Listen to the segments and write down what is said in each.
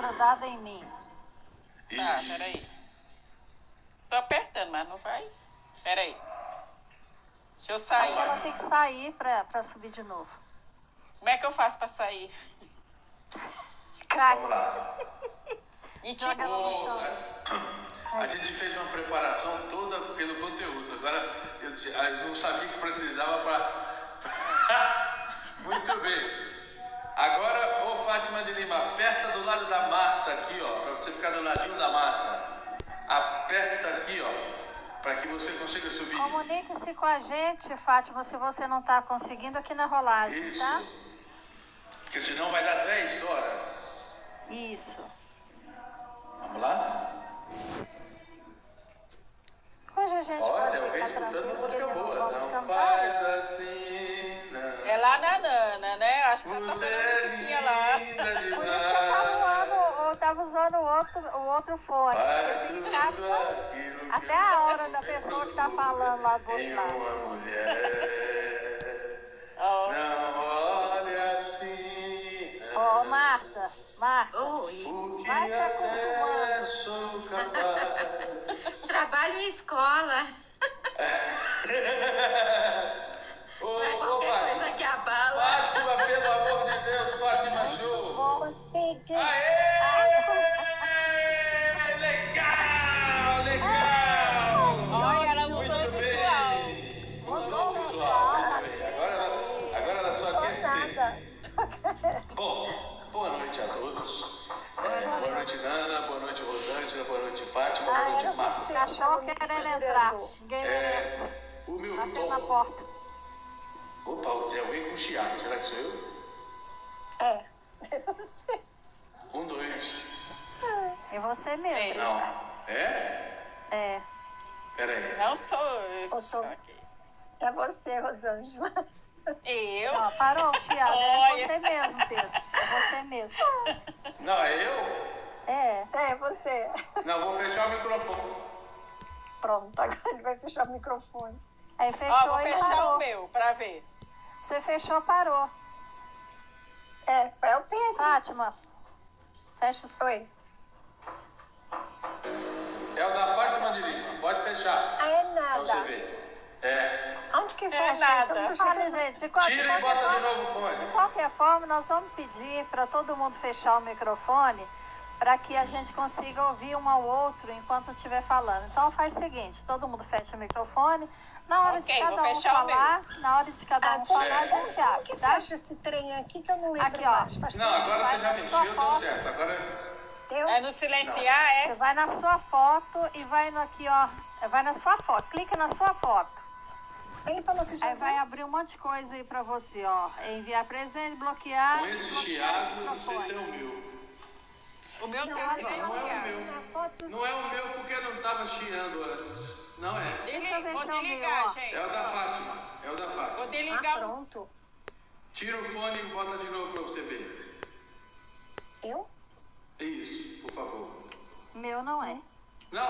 grudada em mim. Tá, peraí. Tô apertando, mas não vai. Peraí. Deixa eu sair. Ela tem que sair pra subir de novo. Como é que eu faço pra sair? Crack. Vamos lá. Joga ela no chão. A gente fez uma preparação toda pelo conteúdo. Agora, eu não sabia que precisava para... Muito bem. Agora, ô Fátima de Lima, aperta do lado da Marta aqui, ó, para você ficar do ladinho da Marta. Aperta aqui, ó, para que você consiga subir. Comunique-se com a gente, Fátima, se você não está conseguindo aqui na rolagem, Isso. tá? Porque senão vai dar 10 horas. Isso. Vamos lá? Hoje a gente Ó, pode Zé, eu venho ficar escutando tranquilo, música porque boa. vamos Não cantar. faz assim, não. É lá na Nana, né? Acho que tá Você tocando a é musiquinha lá. linda Por isso que demais. eu tava usando o outro fone. Faz Porque tudo fica aquilo que até a hora da pessoa que tá falando lá do em outro lado. uma mulher. Ó. Não olhe assim. Ô, Marta, Oi. Porque vai se até acostumando. sou capaz. Trabalho em escola. Ô, Qualquer coisa Fátima. que abala. Fátima, pelo amor de Deus, Fátima Show. Consegui. Legal, legal. Olha, ela mudou Muito o visual. bem. Mudou o visual. Muito bem. Agora ela só quer ser. Bom, boa noite a todos. Boa noite, Nana. Boa noite, Rosângela. Boa noite, Fátima. Boa noite, Marta. Cachorro querendo entrar. Ninguém O meu bateu na tom. porta. Opa, o Zé vem com chiado. Será que sou eu? É você. 1, 2. É você mesmo. Não. É? É. Pera aí. Não sou eu. Eu sou. Ok. É você, Rosângela. Eu? Ó, parou, fiado. É Olha. você mesmo, Pedro. É você mesmo. Não, é eu? É. É você. Não, vou fechar o microfone. Pronto, agora ele vai fechar o microfone. Aí fechou Ó, vou e fechar parou. o meu pra ver. Você fechou, parou. É o Pedro. Fátima, fecha o... Oi. É o da Fátima de Lima. Pode fechar. Ah, é Pra você nada. ver. É. Onde que É fecha nada. isso? Eu não tô Olha, chegando. gente, de Tira e qualquer bota de forma, novo o de fone. qualquer forma, nós vamos pedir para todo mundo fechar o microfone para que a gente consiga ouvir um ao outro enquanto estiver falando. Então faz o seguinte, todo mundo fecha o microfone, na hora Ok, de cada vou um fechar o falar, na hora de cada um Ah, falar, a certo. gente Como abre, que tá? fecha esse trem aqui que eu não lembro Aqui, ó. mais? Faz Não, agora Vai você já na mexeu, sua deu foto. certo. Agora. Deu? É no silenciar, Você é? vai na sua foto e vai no aqui, ó, vai na sua foto, clica na sua foto. Ele falou que já Aí vai abrir um monte de coisa aí pra você, ó. Enviar presente, bloquear. Com esse desbloquear chiado, não sei se é o microfone. meu. O meu tem Não é o silenciar. meu. Não é o meu porque não estava chiando antes. Não é. Deixa eu ver Vou se é o meu, desligar, ó. gente. É o da Fátima. É o da Vou Fátima. Ah, desligar o... pronto. Tira o fone e bota de novo pra você ver. Eu? Isso, por favor. Meu não é. Não.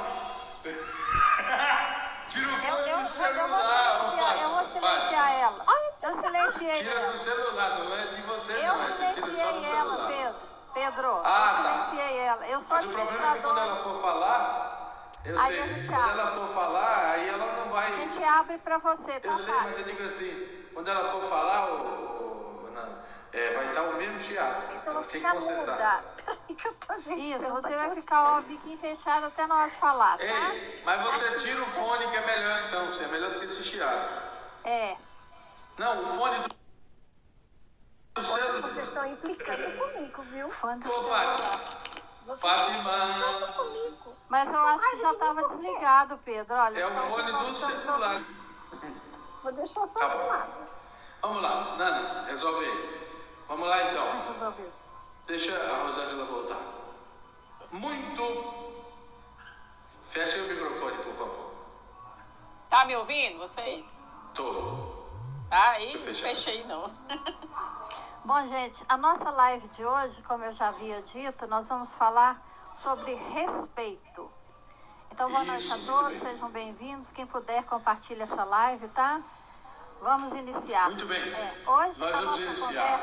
Tira o Eu fone vou do celular, ô silenciar Fátima. ela. Eu silenciei Tira ela. do celular, não é de você não, é Eu você tira só do silenciei ela, celular. Pedro. Pedro, Ah, eu tá. silenciei ela. Eu sou Mas o problema é que quando ela for falar, eu Aí sei, a gente quando abre. ela for falar, aí ela não vai. A gente abre pra você, tá, Eu sei, Fábio? mas eu digo assim, quando ela for falar, vai estar o mesmo teatro. Então eu vou Tem que ficar concentrar. muda. Peraí que eu tô ajeitando. Isso, você aqui vai os ficar ó, biquinho fechado até na hora de falar, tá? Ei, mas você tira o fone que é melhor então, você é melhor do que esse chiado. É. Não, o fone do Hoje celular. vocês estão implicando comigo, viu? Fone do Ô, celular. Fátima. Vocês Fátima. estão implicando comigo. Mas eu acho que já tava desligado, Pedro. Olha, É o então, fone nós do estamos celular. Vou deixar só Tá do bom. lado. Vamos lá, Nana, resolve aí. Vamos lá então. resolvido. Deixa a Rosângela voltar. Muito. Fecha o microfone, por favor. Tá me ouvindo, vocês? Tô. Tá aí? Tô Não fechado. fechei, não. Bom, gente, a nossa live de hoje, como eu já havia dito, nós vamos falar sobre respeito. Então, boa noite a Isso, todos, muito bem. sejam bem-vindos. Quem puder, compartilhe essa live, tá? Vamos iniciar. Muito bem. Hoje, Nós a vamos nossa iniciar.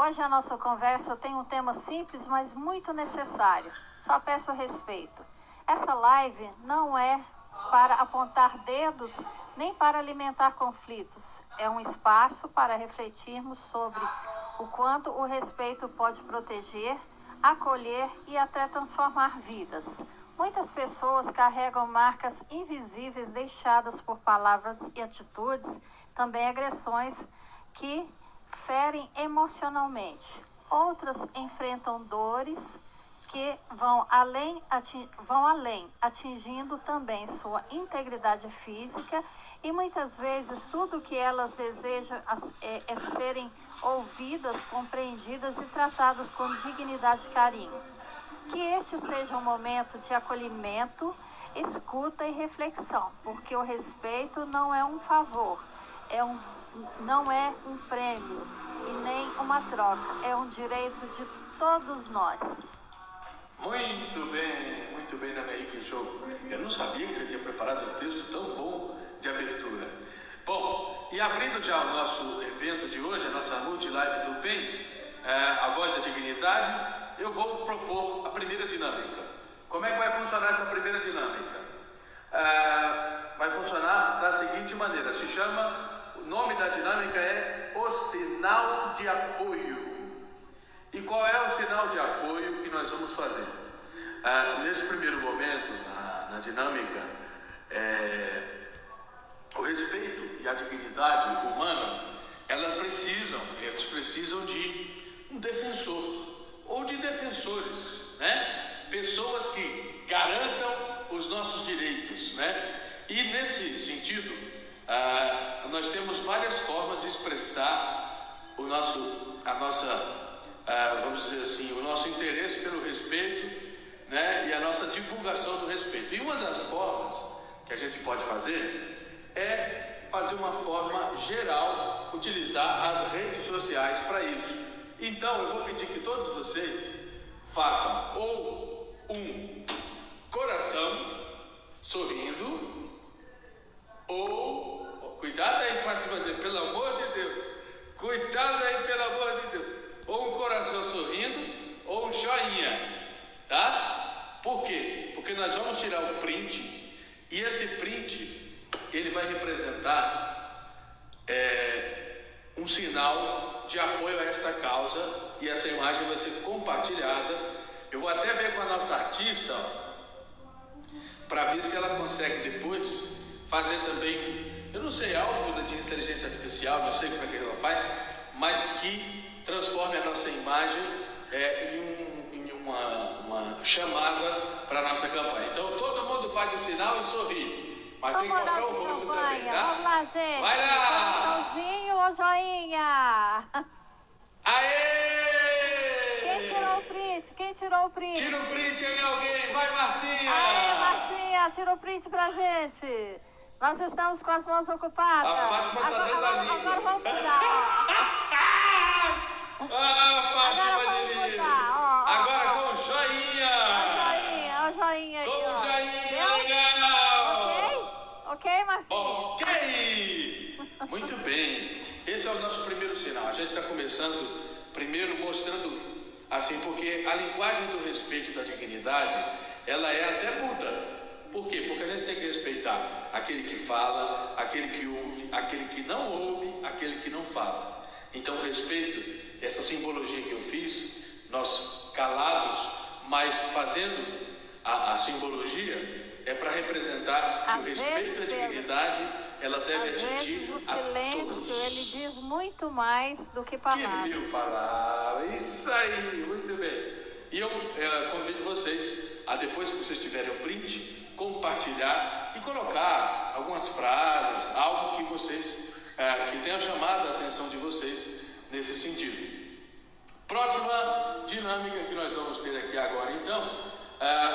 Hoje a nossa conversa tem um tema simples, mas muito necessário. Só peço respeito. Essa live não é para apontar dedos, nem para alimentar conflitos. É um espaço para refletirmos sobre o quanto o respeito pode proteger, acolher e até transformar vidas. Muitas pessoas carregam marcas invisíveis deixadas por palavras e atitudes, também agressões que ferem emocionalmente. Outras enfrentam dores que vão além, atingindo também sua integridade física, e muitas vezes tudo o que elas desejam é serem ouvidas, compreendidas e tratadas com dignidade e carinho. Que este seja um momento de acolhimento, escuta e reflexão, porque o respeito não é um favor, não é um prêmio e nem uma troca, é um direito de todos nós. Muito bem, Ana Henrique, show. Eu não sabia que você tinha preparado um texto tão bom de abertura. Bom, e abrindo já o nosso evento de hoje, a nossa multi-live do PEN, a Voz da Dignidade, eu vou propor a primeira dinâmica. Como é que vai funcionar essa primeira dinâmica? Vai funcionar da seguinte maneira, o nome da dinâmica é o sinal de apoio. E qual é o sinal de apoio que nós vamos fazer? Nesse primeiro momento, na dinâmica, o respeito e a dignidade humana, eles precisam de um defensor ou de defensores, né? Pessoas que garantam os nossos direitos, né? E nesse sentido, nós temos várias formas de expressar vamos dizer assim, o nosso interesse pelo respeito, né? E a nossa divulgação do respeito. E uma das formas que a gente pode fazer é fazer uma forma geral, utilizar as redes sociais para isso. Então, eu vou pedir que todos vocês façam ou um coração sorrindo, ou, cuidado aí, Fátima, pelo amor de Deus, cuidado aí, pelo amor de Deus, ou um coração sorrindo, ou um joinha, tá? Por quê? Porque nós vamos tirar o print, e esse print, ele vai representar um sinal de apoio a esta causa, e essa imagem vai ser compartilhada. Eu vou até ver com a nossa artista, para ver se ela consegue depois fazer também, eu não sei, algo de inteligência artificial, não sei como é que ela faz, mas que transforme a nossa imagem em uma chamada para a nossa campanha. Então todo mundo faz o sinal e sorri. Mas tem que mostrar o rosto também, tá? Vamos lá, gente. Vai lá! Coraçãozinho ou joinha? Aê! Quem tirou o print? Tira o print aí alguém! Vai, Marcinha! Aê, Marcinha, tira o print pra gente. Nós estamos com as mãos ocupadas. A Fátima tá dentro da língua. Agora vamos mudar, Fátima de Lima! Agora com joinha! Ó o joinha aí, Com ó. joinha, legal! Ok, Marcinha? Ok! Muito bem. Esse é o nosso primeiro sinal. A gente está começando primeiro mostrando assim, porque a linguagem do respeito e da dignidade, ela é até muda. Por quê? Porque a gente tem que respeitar aquele que fala, aquele que ouve, aquele que não ouve, aquele que não fala. Então o respeito, essa simbologia que eu fiz, nós calados, mas fazendo a simbologia, é para representar que o respeito e a dignidade, ela deve atingir a todos. O silêncio, ele diz muito mais do que palavras. Que mil palavras, isso aí, muito bem. E eu convido vocês a, depois que vocês tiverem o print, compartilhar e colocar algumas frases, algo que vocês, que tenha chamado a atenção de vocês nesse sentido. Próxima dinâmica que nós vamos ter aqui agora, então,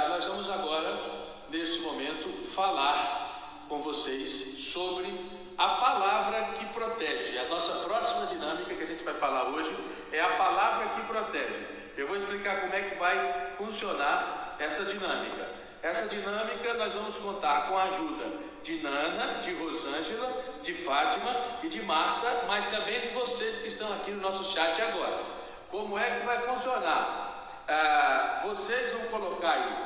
nós vamos agora, nesse momento, falar com vocês sobre a palavra que protege. A nossa próxima dinâmica que a gente vai falar hoje é a palavra que protege. Eu vou explicar como é que vai funcionar essa dinâmica. Essa dinâmica nós vamos contar com a ajuda de Nana, de Rosângela, de Fátima e de Marta, mas também de vocês que estão aqui no nosso chat agora. como é que vai funcionar. Vocês vão colocar aí,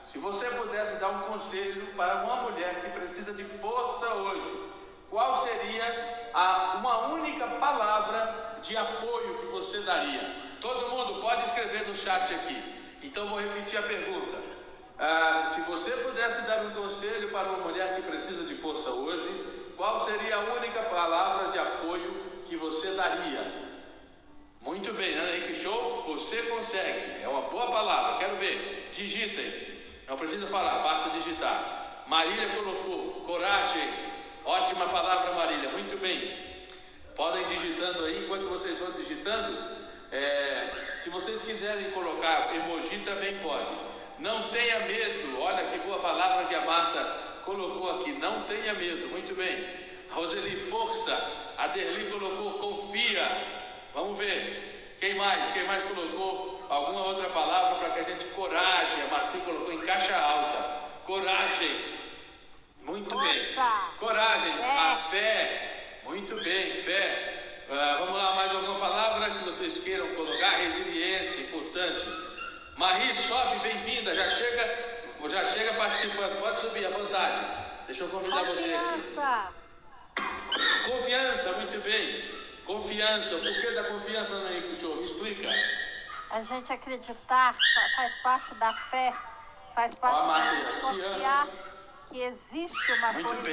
se você pudesse dar um conselho para uma mulher que precisa de força hoje, qual seria uma única palavra de apoio que você daria? Todo mundo pode escrever no chat aqui. Então vou repetir a pergunta. Se você pudesse dar um conselho para uma mulher que precisa de força hoje, qual seria a única palavra de apoio que você daria? Muito bem, Ana Henrique, show, você consegue, é uma boa palavra, quero ver, digitem, não precisa falar, basta digitar. Marília colocou, coragem, ótima palavra, Marília, muito bem, podem digitando aí, enquanto vocês vão digitando, se vocês quiserem colocar emoji também pode. Não tenha medo, olha que boa palavra que a Marta colocou aqui, não tenha medo, muito bem. Roseli, força, a Derli colocou, confia. Vamos ver, quem mais colocou alguma outra palavra para que a gente, coragem, a Marci colocou em caixa alta, coragem, muito bem, coragem, a fé, muito bem, fé, vamos lá, mais alguma palavra que vocês queiram colocar? Resiliência, importante. Marie, sobe, bem-vinda, já chega participando, pode subir à vontade, deixa eu convidar você aqui. Confiança, muito bem. Confiança, o porquê da confiança, Ana Henrique, me explica. A gente acreditar faz parte da fé, faz parte de confiar que existe uma coisa,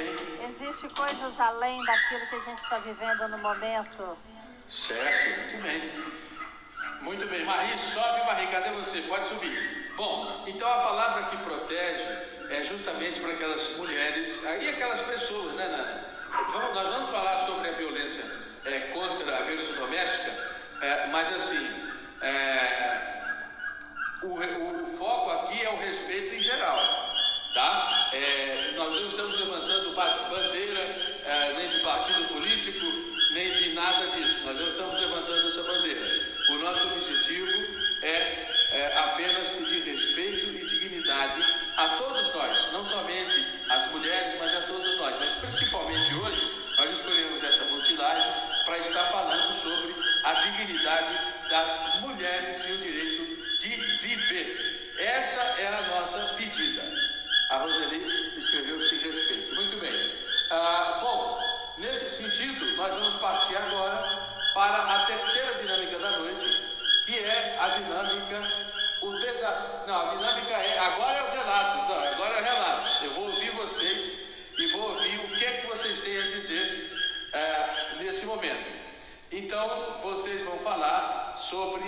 existe coisas além daquilo que a gente está vivendo no momento. Certo, muito bem. Muito bem, Marie, sobe, Marie, cadê você? Pode subir. Bom, então a palavra que protege é justamente para aquelas mulheres, aí aquelas pessoas, né, Nana? Nós vamos falar sobre a violência contra a violência doméstica, mas assim, o foco aqui é o respeito em geral, tá? Nós não estamos levantando bandeira nem de partido político, nem de nada disso, nós não estamos levantando essa bandeira. O nosso objetivo é apenas pedir respeito e dignidade a todos nós, não somente as mulheres, mas a todos nós, mas principalmente hoje, nós escolhemos esta multilive para estar falando sobre a dignidade das mulheres e o direito de viver. Essa é a nossa pedida. A Roseli escreveu sem respeito. Muito bem. Bom, nesse sentido, nós vamos partir agora para a terceira dinâmica da noite, que é a dinâmica, a dinâmica agora é os relatos, agora é relatos. Eu vou ouvir vocês e vou ouvir o que é que vocês têm a dizer nesse momento. Então, vocês vão falar sobre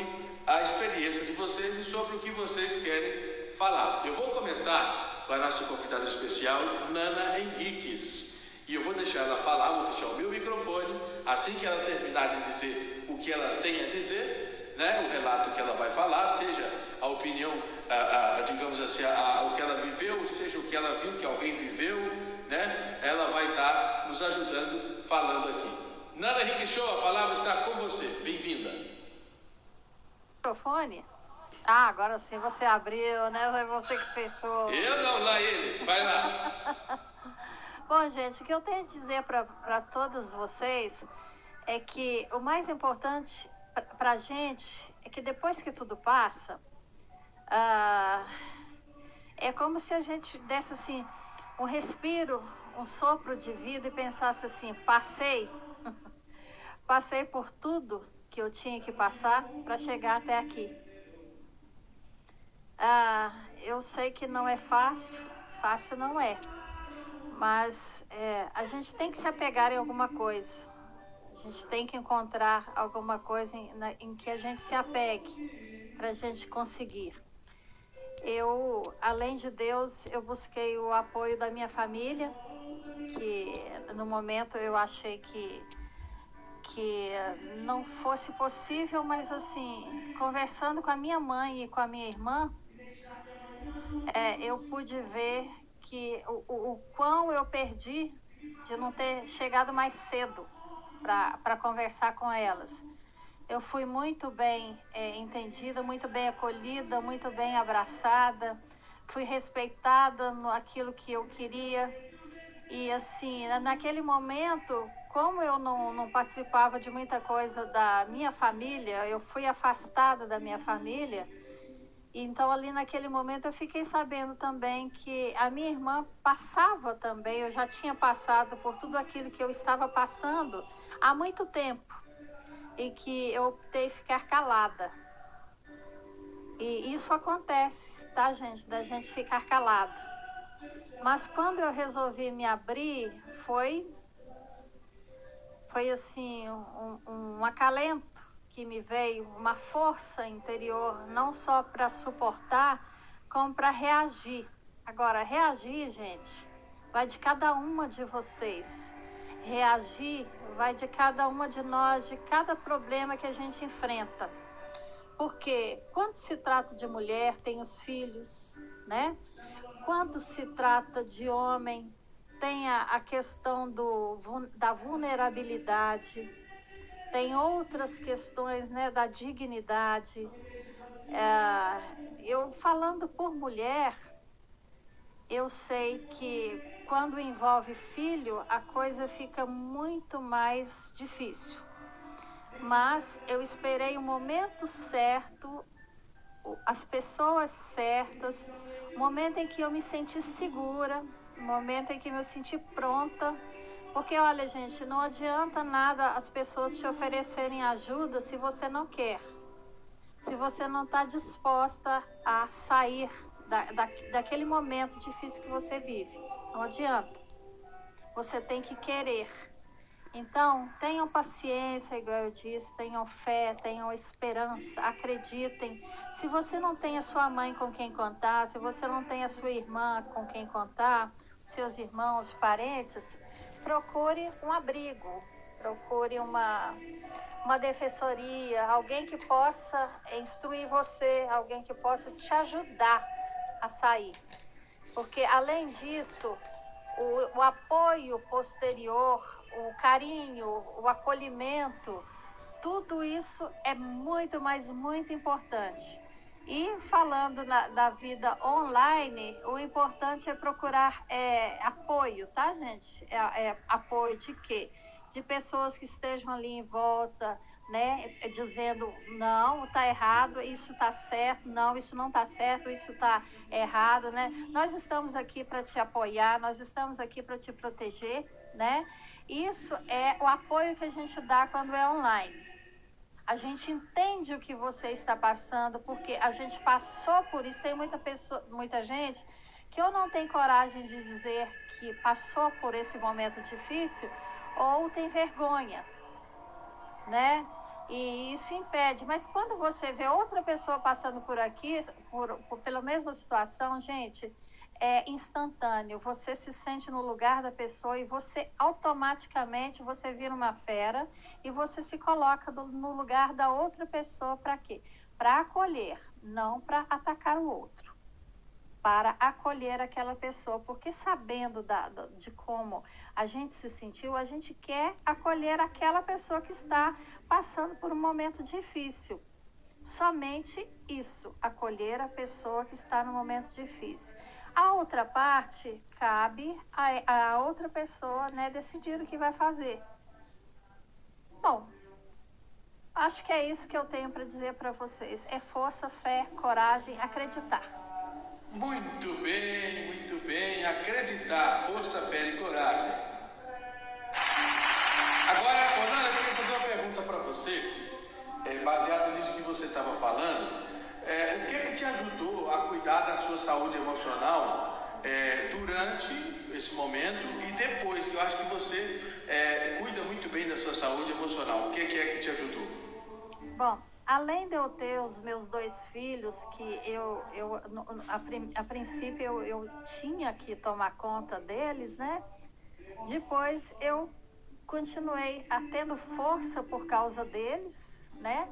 a experiência de vocês e sobre o que vocês querem falar. Eu vou começar com a nossa convidada especial, Nana Henriques. E eu vou deixar ela falar, vou fechar o meu microfone, assim que ela terminar de dizer o que ela tem a dizer, né, o relato que ela vai falar, seja a opinião, digamos assim, o que ela viveu, seja o que ela viu que alguém viveu, né, ela vai estar nos ajudando falando aqui. Nana Henrique Show, a palavra está com você, bem-vinda. Microfone? Agora sim você abriu, né, foi você que fechou. Eu não, lá ele, vai lá. Bom, gente, o que eu tenho a dizer para todos vocês é que o mais importante para a gente é que depois que tudo passa, é como se a gente desse assim um respiro, um sopro de vida e pensasse assim, passei por tudo que eu tinha que passar para chegar até aqui. Eu sei que não é fácil não é. Mas a gente tem que se apegar em alguma coisa. A gente tem que encontrar alguma coisa em que a gente se apegue para a gente conseguir. Eu, além de Deus, eu busquei o apoio da minha família, que no momento eu achei que não fosse possível, mas assim, conversando com a minha mãe e com a minha irmã, eu pude ver que o quão eu perdi de não ter chegado mais cedo para conversar com elas. Eu fui muito bem entendida, muito bem acolhida, muito bem abraçada, fui respeitada no aquilo que eu queria. E assim, naquele momento, como eu não participava de muita coisa da minha família, eu fui afastada da minha família. Então, ali naquele momento, eu fiquei sabendo também que a minha irmã passava também, eu já tinha passado por tudo aquilo que eu estava passando há muito tempo, e que eu optei ficar calada. E isso acontece, tá, gente? Da gente ficar calado. Mas quando eu resolvi me abrir, foi assim, um acalento que me veio, uma força interior, não só para suportar, como para reagir. Agora, reagir, gente, vai de cada uma de vocês. Reagir vai de cada uma de nós, de cada problema que a gente enfrenta. Porque quando se trata de mulher, tem os filhos, né? Quando se trata de homem, tem a questão da vulnerabilidade, tem outras questões, né, da dignidade. Eu falando por mulher, eu sei que quando envolve filho, a coisa fica muito mais difícil. Mas eu esperei o momento certo, as pessoas certas, o momento em que eu me senti segura, o momento em que eu me senti pronta. Porque, olha, gente, não adianta nada as pessoas te oferecerem ajuda se você não quer. Se você não está disposta a sair daquele momento difícil que você vive. Não adianta. Você tem que querer. Então, tenham paciência, igual eu disse, tenham fé, tenham esperança, acreditem. Se você não tem a sua mãe com quem contar, se você não tem a sua irmã com quem contar, seus irmãos, parentes, procure um abrigo, procure uma defensoria, alguém que possa instruir você, alguém que possa te ajudar a sair. Porque, além disso, o apoio posterior, o carinho, o acolhimento, tudo isso é muito, mas muito importante. E falando da vida online, o importante é procurar apoio, tá, gente? Apoio de quê? De pessoas que estejam ali em volta, né? Dizendo, não, tá errado, isso tá certo, não, isso não tá certo, isso tá errado, né? Nós estamos aqui para te apoiar, nós estamos aqui para te proteger, né? Isso é o apoio que a gente dá quando é online. A gente entende o que você está passando, porque a gente passou por isso. Tem muita gente que ou não tem coragem de dizer que passou por esse momento difícil, ou tem vergonha, né? E isso impede. Mas quando você vê outra pessoa passando por aqui, pela mesma situação, gente, é instantâneo. Você se sente no lugar da pessoa e você automaticamente você vira uma fera e você se coloca no lugar da outra pessoa para quê? Para acolher, não para atacar o outro. Para acolher aquela pessoa, porque sabendo de como a gente se sentiu, a gente quer acolher aquela pessoa que está passando por um momento difícil. Somente isso, acolher a pessoa que está no momento difícil. A outra parte, cabe a outra pessoa, né, decidir o que vai fazer. Bom, acho que é isso que eu tenho para dizer para vocês. É força, fé, coragem, acreditar. Muito bem. Acreditar, força, fé e coragem. Agora, Orlando, eu queria fazer uma pergunta para você, baseado nisso que você estava falando. O que é que te ajudou a cuidar da sua saúde emocional durante esse momento e depois, que eu acho que você cuida muito bem da sua saúde emocional? O que é que te ajudou? Bom, além de eu ter os meus 2 filhos, que a princípio eu tinha que tomar conta deles, né? Depois eu continuei tendo força por causa deles, né?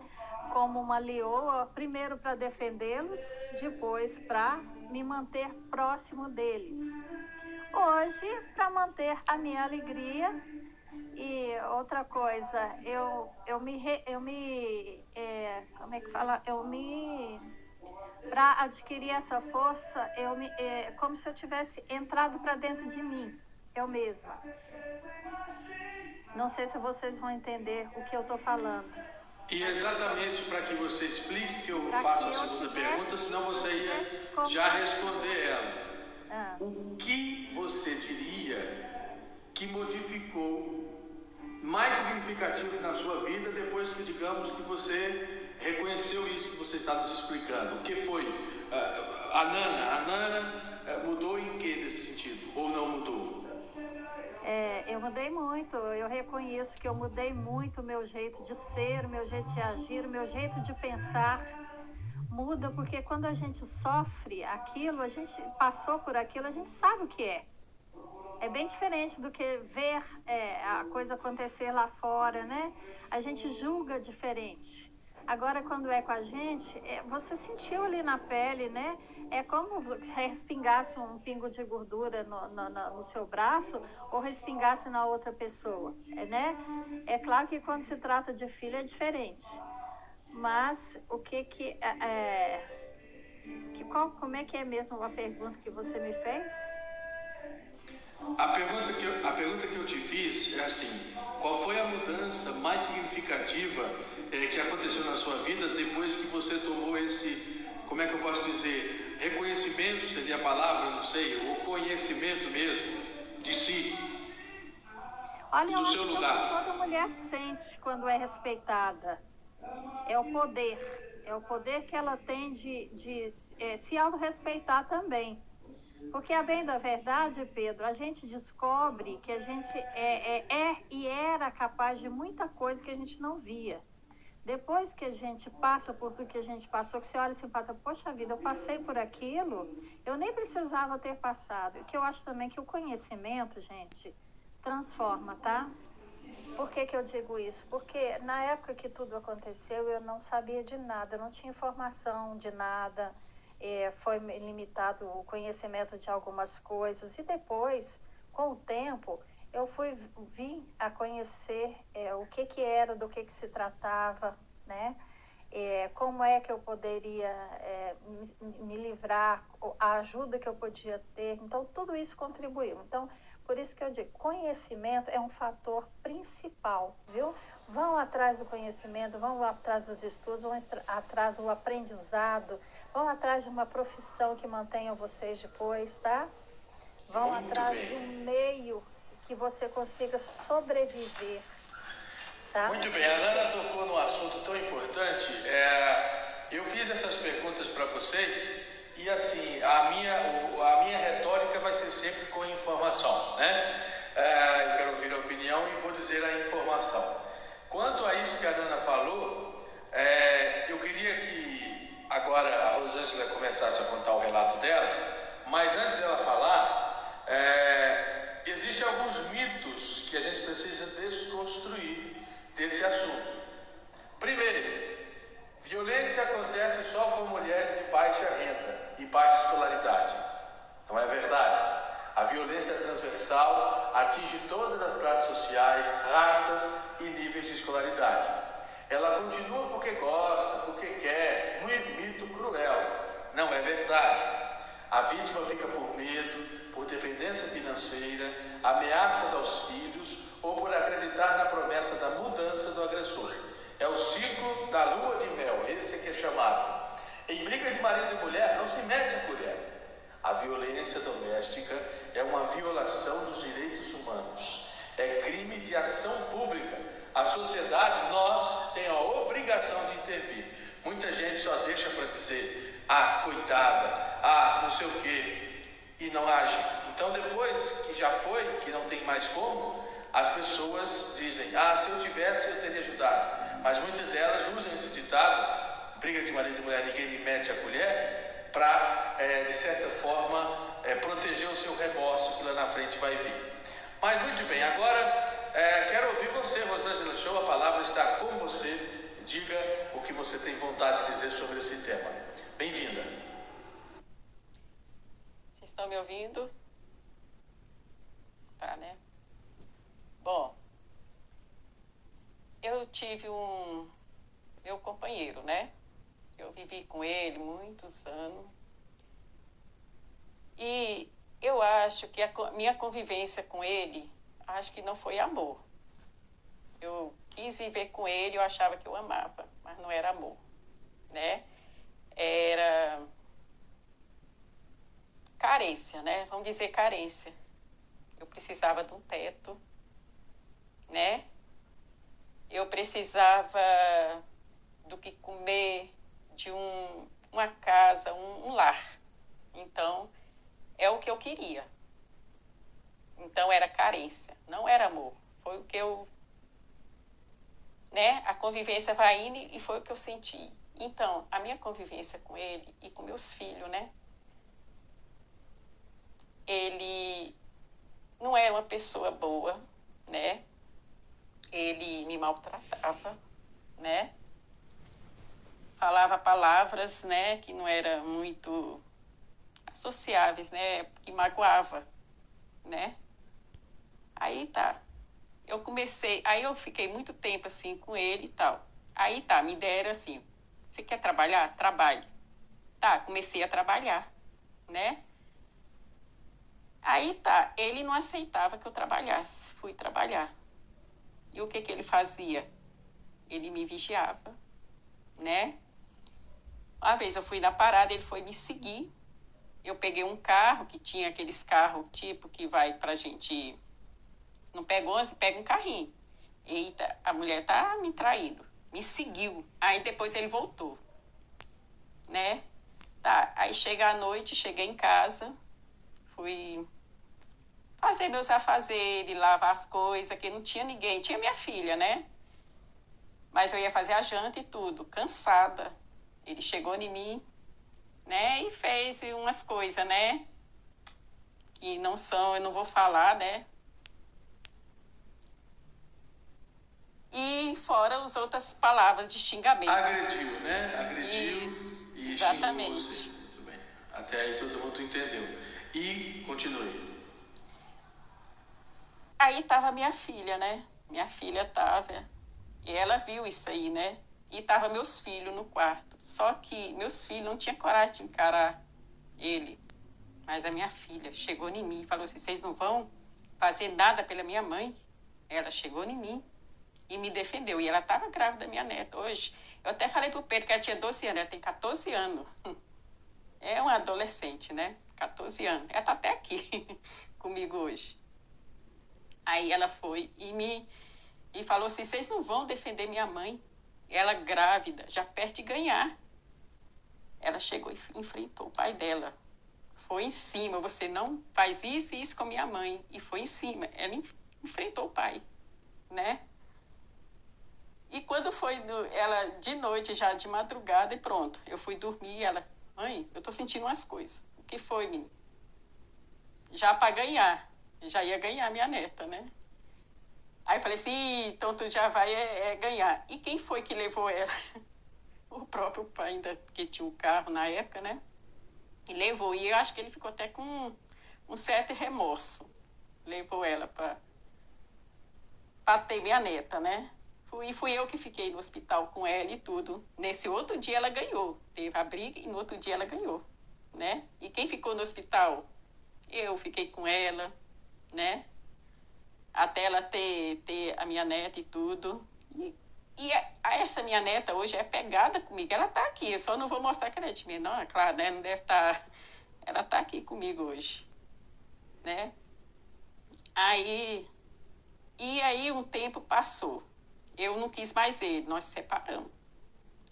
Como uma leoa, primeiro para defendê-los, depois para me manter próximo deles. Hoje, para manter a minha alegria. E outra coisa, para adquirir essa força, como se eu tivesse entrado para dentro de mim, eu mesma. Não sei se vocês vão entender o que eu estou falando. E exatamente para que você explique que eu Pra faço que a eu segunda tivesse- pergunta, senão você ia como- já responder ela. Ah. O que você diria que modificou mais significativo na sua vida depois que, digamos, que você reconheceu isso que você está nos explicando? O que foi? A Nana mudou em que nesse sentido? Ou não mudou? Eu mudei muito, eu reconheço que eu mudei muito o meu jeito de ser, o meu jeito de agir, o meu jeito de pensar. Muda porque quando a gente sofre aquilo, a gente passou por aquilo, a gente sabe o que é. É bem diferente do que ver a coisa acontecer lá fora, né? A gente julga diferente. Agora, quando é com a gente, você sentiu ali na pele, né? É como se respingasse um pingo de gordura no seu braço ou respingasse na outra pessoa, né? É claro que quando se trata de filho é diferente. Mas o como é que é mesmo a pergunta que você me fez? A pergunta que eu te fiz é assim: qual foi a mudança mais significativa que aconteceu na sua vida depois que você tomou esse, como é que eu posso dizer, reconhecimento seria a palavra, não sei, ou conhecimento mesmo de si, Olha, eu do acho seu que lugar? toda mulher sente quando é respeitada. É o poder. É o poder que ela tem de se autorrespeitar também. Porque, a bem da verdade, Pedro, a gente descobre que a gente e era capaz de muita coisa que a gente não via. Depois que a gente passa por tudo que a gente passou, que você olha e se fala, poxa vida, eu passei por aquilo, eu nem precisava ter passado. O que eu acho também que o conhecimento, gente, transforma, tá? Por que eu digo isso? Porque na época que tudo aconteceu, eu não sabia de nada, eu não tinha informação de nada, foi limitado o conhecimento de algumas coisas. E depois, com o tempo, eu vim a conhecer o que era, do que se tratava, né? Como é que eu poderia me livrar, a ajuda que eu podia ter. Então, tudo isso contribuiu. Então, por isso que eu digo, conhecimento é um fator principal, viu? Vão atrás do conhecimento, vão atrás dos estudos, vão atrás do aprendizado, vão atrás de uma profissão que mantenha vocês depois, tá? Vão Muito atrás bem. de um meio que você consiga sobreviver, tá? Muito bem, a Nana tocou num assunto tão importante. Eu fiz essas perguntas para vocês e assim, a minha retórica vai ser sempre com informação, né? Eu quero ouvir a opinião e vou dizer a informação. Quanto a isso que a Nana falou, eu queria que agora a Rosângela começasse a contar o relato dela, mas antes dela falar, existem alguns mitos que a gente precisa desconstruir desse assunto. Primeiro, violência acontece só com mulheres de baixa renda e baixa escolaridade. Não é verdade. A violência transversal atinge todas as classes sociais, raças e níveis de escolaridade. Ela continua porque gosta, porque quer, um mito cruel. Não é verdade. A vítima fica por medo, por dependência financeira, ameaças aos filhos ou por acreditar na promessa da mudança do agressor. É o ciclo da lua de mel, esse que é chamado. Em briga de marido e mulher não se mete a colher. A violência doméstica é uma violação dos direitos humanos. É crime de ação pública. A sociedade, nós, tem a obrigação de intervir. Muita gente só deixa para dizer, coitada, não sei o quê, e não age. Então depois que já foi, que não tem mais como, as pessoas dizem, se eu tivesse eu teria ajudado. Mas muitas delas usam esse ditado, briga de marido e mulher, ninguém lhe mete a colher, para, de certa forma, proteger o seu remorso que lá na frente vai vir. Mas muito bem, agora quero ouvir você, Rosângela Show, a palavra está com você. Diga o que você tem vontade de dizer sobre esse tema. Bem-vinda. Vocês estão me ouvindo? Tá, né? Bom, eu tive meu companheiro, né? Eu vivi com ele muitos anos. E eu acho que a minha convivência com ele, acho que não foi amor. Eu quis viver com ele, eu achava que eu amava, mas não era amor, né? Era carência, né? Vamos dizer carência. Eu precisava de um teto, né? Eu precisava do que comer, de uma casa, um lar. Então, é o que eu queria. Então, era carência, não era amor. Foi o que eu... né? A convivência vai indo e foi o que eu senti. Então, a minha convivência com ele e com meus filhos, né? Ele não era uma pessoa boa, né? Ele me maltratava, né? Falava palavras, né, que não eram muito associáveis, né, que magoava, né? Aí tá. Aí eu fiquei muito tempo assim com ele e tal. Aí tá, me deram assim, você quer trabalhar? Trabalhe. Tá, comecei a trabalhar, né? Aí tá, ele não aceitava que eu trabalhasse, fui trabalhar. E o que ele fazia? Ele me vigiava, né? Uma vez eu fui na parada, ele foi me seguir. Eu peguei um carro, que tinha aqueles carros tipo que vai pra gente... Não pega 11, pega um carrinho. Eita, a mulher tá me traindo. Me seguiu. Aí depois ele voltou, né? Tá, aí chega à noite, cheguei em casa, fui fazer meus afazeres, lavar as coisas, que não tinha ninguém. Tinha minha filha, né? Mas eu ia fazer a janta e tudo, cansada. Ele chegou em mim, né? E fez umas coisas, né? Que não são, eu não vou falar, né? E fora as outras palavras de xingamento. Agrediu, né? Agrediu. Isso, E exatamente. xingou você. Muito bem. Até aí todo mundo entendeu. E continue. Aí tava minha filha, né? Minha filha tava... E ela viu isso aí, né? E tava meus filhos no quarto. Só que meus filhos não tinham coragem de encarar ele. Mas a minha filha chegou em mim e falou assim, vocês não vão fazer nada pela minha mãe? Ela chegou em mim e me defendeu. E ela estava grávida da minha neta hoje. Eu até falei pro Pedro que ela tinha 12 anos, ela tem 14 anos. É uma adolescente, né? 14 anos. Ela tá até aqui comigo hoje. Aí ela foi e falou assim, vocês não vão defender minha mãe? Ela grávida, já perto de ganhar. Ela chegou e enfrentou o pai dela. Foi em cima, você não faz isso e isso com minha mãe. E foi em cima, ela enfrentou o pai, né? E quando foi ela de noite, já de madrugada, e pronto. Eu fui dormir, ela, mãe, eu tô sentindo umas coisas. O que foi, menina? Já para ganhar, já ia ganhar minha neta, né? Aí eu falei assim, então tu já vai ganhar. E quem foi que levou ela? O próprio pai, ainda que tinha um carro na época, né? E levou. E eu acho que ele ficou até com um certo remorso. Levou ela para ter minha neta, né? Fui eu que fiquei no hospital com ela e tudo. Nesse outro dia ela ganhou. Teve a briga e no outro dia ela ganhou, né? E quem ficou no hospital? Eu fiquei com ela, né? Até ela ter a minha neta e tudo. E essa minha neta hoje é pegada comigo. Ela tá aqui, eu só não vou mostrar que ela é de mim. Não, é claro, né? Não deve estar... Ela tá aqui comigo hoje, né? E aí um tempo passou. Eu não quis mais ele, nós separamos.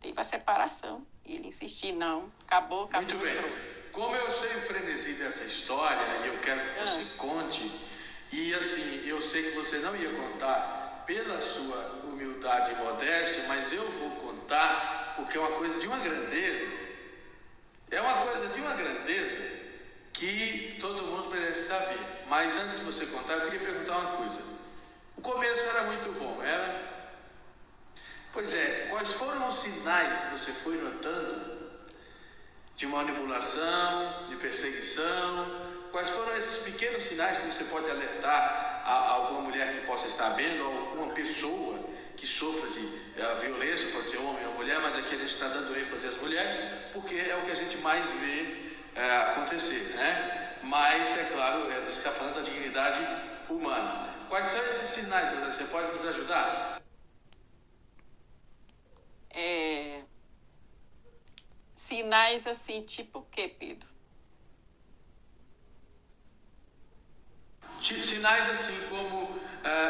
Teve a separação. Ele insistiu, não, acabou. Muito bem. Como eu sei o frenesi dessa história, e eu quero que você conte... E assim, eu sei que você não ia contar pela sua humildade e modéstia, mas eu vou contar porque é uma coisa de uma grandeza. É uma coisa de uma grandeza que todo mundo merece saber. Mas antes de você contar, eu queria perguntar uma coisa. O começo era muito bom, era? Pois é, quais foram os sinais que você foi notando de manipulação, de perseguição? Quais foram esses pequenos sinais que você pode alertar a alguma mulher que possa estar vendo, ou alguma pessoa que sofra de violência, pode ser homem ou mulher, mas aqui a gente está dando ênfase às mulheres, porque é o que a gente mais vê acontecer, né? Mas, é claro, a gente está falando da dignidade humana. Quais são esses sinais, Rosângela? Você pode nos ajudar? Sinais assim, tipo o quê, Pedro? Sinais assim como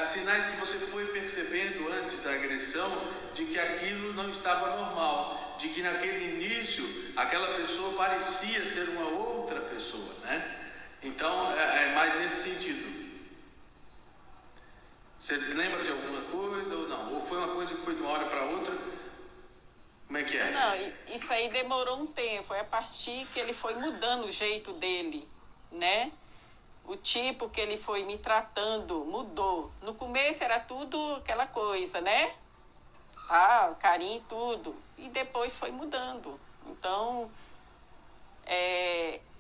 sinais que você foi percebendo antes da agressão de que aquilo não estava normal, de que naquele início aquela pessoa parecia ser uma outra pessoa, né? Então é mais nesse sentido. Você lembra de alguma coisa ou não? Ou foi uma coisa que foi de uma hora para outra? Como é que é? Não, isso aí demorou um tempo. Foi a partir que ele foi mudando o jeito dele, né? O tipo que ele foi me tratando mudou. No começo era tudo aquela coisa, né? Carinho, tudo. E depois foi mudando. Então,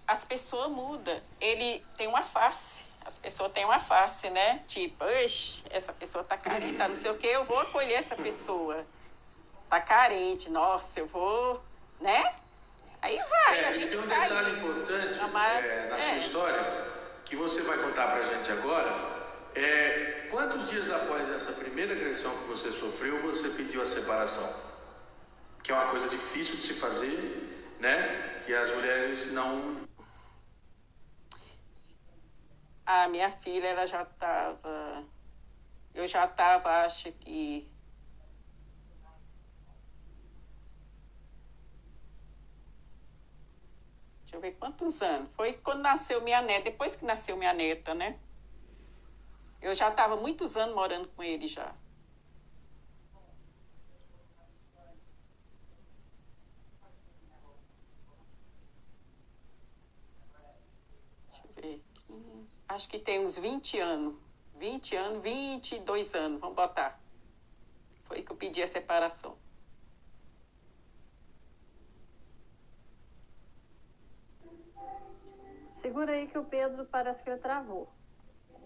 as pessoas mudam. Ele tem uma face. As pessoas têm uma face, né? Tipo, essa pessoa tá carente, tá não sei o quê, eu vou acolher essa pessoa. Tá carente, nossa, eu vou, né? Aí vai, a gente tem um faz detalhe isso. importante Mas, na sua história, que você vai contar pra gente agora, quantos dias após essa primeira agressão que você sofreu, você pediu a separação? Que é uma coisa difícil de se fazer, né? Que as mulheres não... A minha filha, ela já estava... Eu já estava, acho que... Deixa eu ver quantos anos. Foi quando nasceu minha neta, depois que nasceu minha neta, né? Eu já estava muitos anos morando com ele já. Deixa eu ver. Acho que tem uns 20 anos. 20 anos, 22 anos, vamos botar. Foi que eu pedi a separação. Segura aí que o Pedro parece que ele travou.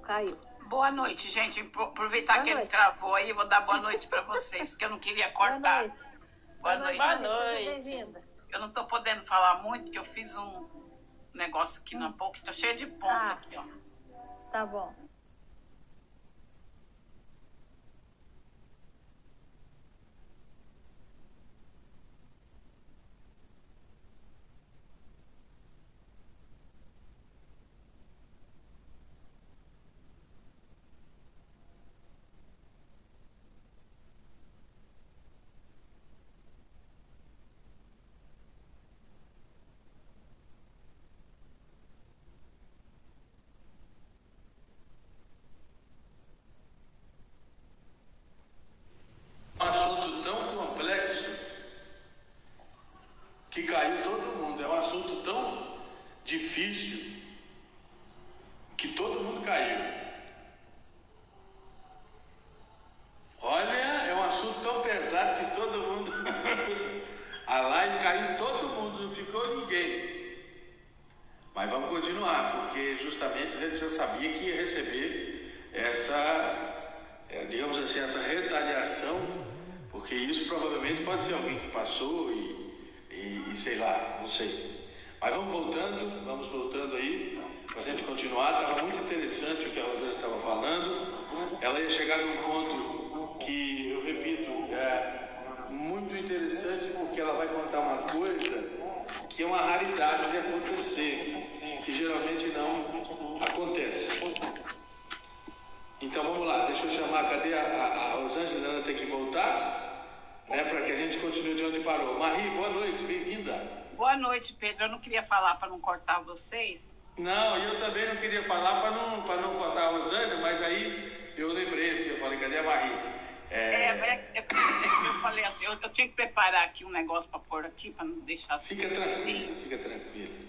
Caiu. Boa noite, gente. Aproveitar Boa que ele noite. travou aí, vou dar boa noite para vocês, que eu não queria cortar. Boa noite. Boa noite. Boa noite. Bem-vinda. Eu não estou podendo falar muito, que eu fiz um negócio aqui na boca, estou cheia de ponta aqui, ó. Tá bom. Um assunto tão complexo que caiu todo mundo. É um assunto tão difícil que todo mundo caiu. Olha, é um assunto tão pesado que todo mundo... A live caiu todo mundo, não ficou ninguém. Mas vamos continuar, porque justamente a gente já sabia que ia receber essa, digamos assim, essa retaliação, porque isso provavelmente pode ser alguém que passou e sei lá, não sei. Mas vamos voltando aí, para a gente continuar. Estava muito interessante o que a Rosângela estava falando. Ela ia chegar num ponto que, eu repito, é muito interessante, porque ela vai contar uma coisa que é uma raridade de acontecer, que geralmente não acontece. Então vamos lá, deixa eu chamar, cadê a Rosângela? Ela tem que voltar, né, para que a gente continue de onde parou. Marie, boa noite, bem-vinda. Boa noite, Pedro. Eu não queria falar para não cortar vocês. Não, eu também não queria falar para não cortar a Rosângela, mas aí eu lembrei assim, eu falei, cadê a Marie? Eu falei assim, eu tinha que preparar aqui um negócio para pôr aqui, para não deixar assim. Fica tranquila.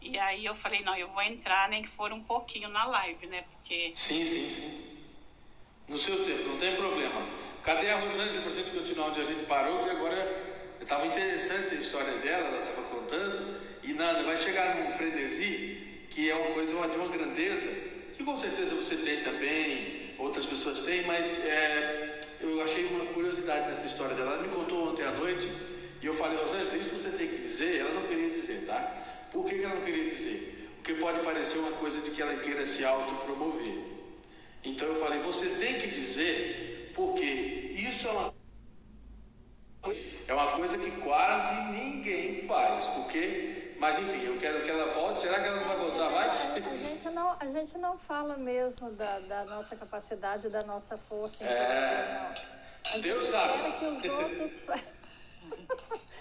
E aí eu falei, não, eu vou entrar, nem que for um pouquinho na live, né? Porque... Sim. No seu tempo, não tem problema. Cadê a Rosângela para a gente continuar onde a gente parou? Que agora estava interessante a história dela, ela estava contando. E nada, vai chegar num frenesi, que é uma coisa de uma grandeza, que com certeza você tem também, outras pessoas têm, mas eu achei uma curiosidade nessa história dela. Ela me contou ontem à noite, e eu falei, Rosângela, isso você tem que dizer. Ela não queria dizer, tá? Por que ela não queria dizer? porque pode parecer uma coisa de que ela queira se autopromover. Então eu falei, você tem que dizer, porque isso é uma coisa que quase ninguém faz, porque, mas enfim, eu quero que ela volte. Será que ela não vai voltar mais? A gente não fala mesmo da nossa capacidade, da nossa força. Deus sabe. Que os outros...